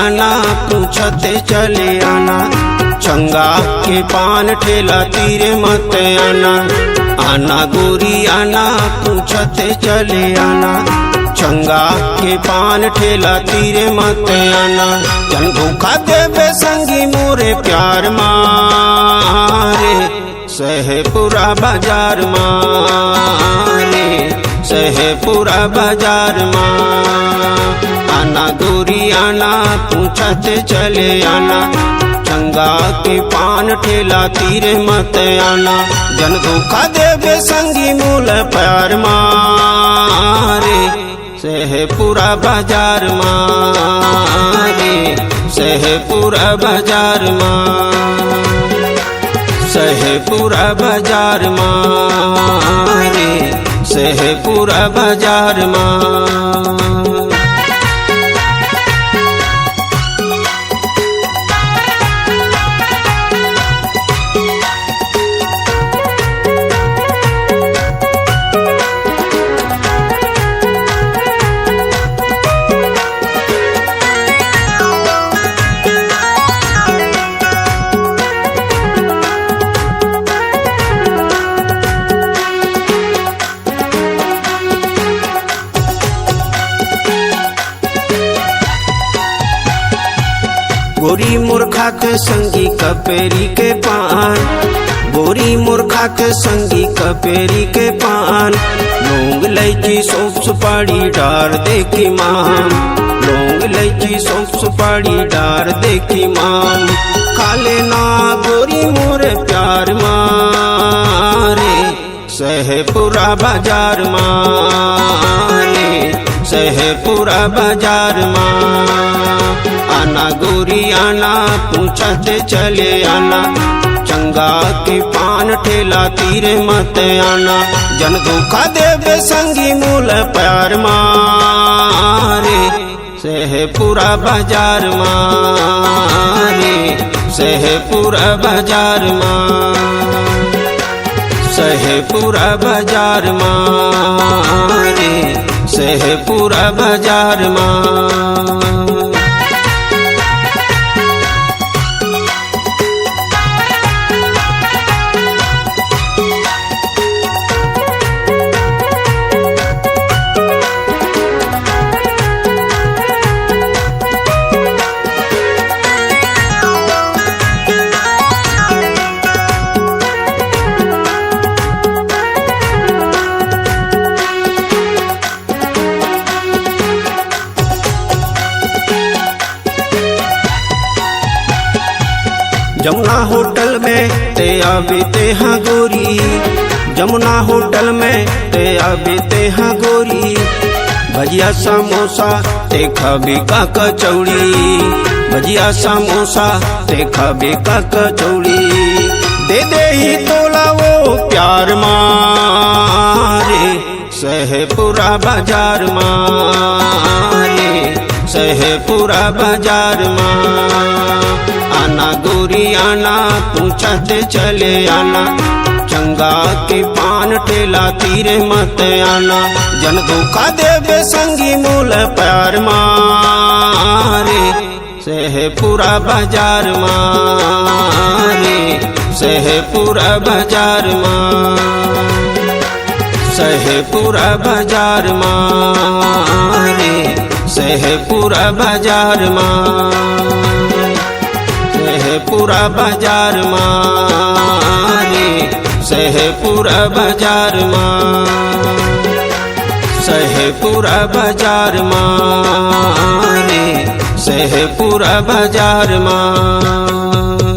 आना पूछते चले आना, चंगा के पान ठेला तीरे मत आना। आना गोरी आना पूछते चले आना, चंगा के पान ठेला तीरे मत आना। जन धोखा देवे संगी मोरे प्यार मारे, सहेपुरा बाजार मारे, सहेपुरा बाजार माँ। आना गोरी आना पूछते चले आना, चंगा के पान ठेला तीरे मत आना। जन धोखा देवे संगी मूल प्यार मारे, सहेपुरा बाजार मारे, सहेपुरा बाजार माँ, सहेपुरा बाजार मारे, सहेपुरा बाजार माँ। गोरी मूर्खा के संगी कपेरी के पान, गोरी मूर्खा के संगी कपेरी के पान। लौंग इलायची सौंफ सुपारी डार दे की माम, लौंग इलायची सौंफ सुपारी डार दे की माम। खाले ना गोरी मोरे प्यार मारे, सहेपुरा बाजार मारे, सहेपुरा बाजार माँ। आना गोरी आना पूछते चले आना, चंगा के पान ठेला तीरे मत आना। जन धोखा देवे संगी मूल प्यार मारे, सहेपुरा बाजार मारे, सहेपुरा बाजार माँ, सहेपुरा बाजार मारे, सहेपुरा बाजार माँ। जमुना होटल में ते आबीते हाँ गोरी, जमुना होटल में ते आबीते हाँ गोरी। भजिया समोसा ते खाबे का कचौड़ी, भजिया समोसा ते खाबे का कचौड़ी। दे दे ही तोला वो प्यार मारे, सहेपुरा बाजार मारे, सहेपुरा बाजार माँ। आना गोरी आना पूछते चले आना, चंगा के पान ठेला तीरे मत आना। जन धोखा देवे संगी मूल प्यार मारे, सहेपुरा बाजार मारे, सहेपुरा बाजार माँ, सहेपुरा बाजार मारे, सहेपुरा बाजार माँ, सहेपुरा बाजार मारे, सहेपुरा बाजार माँ, सहेपुरा बाजार मारे, सहेपुरा बाजार माँ।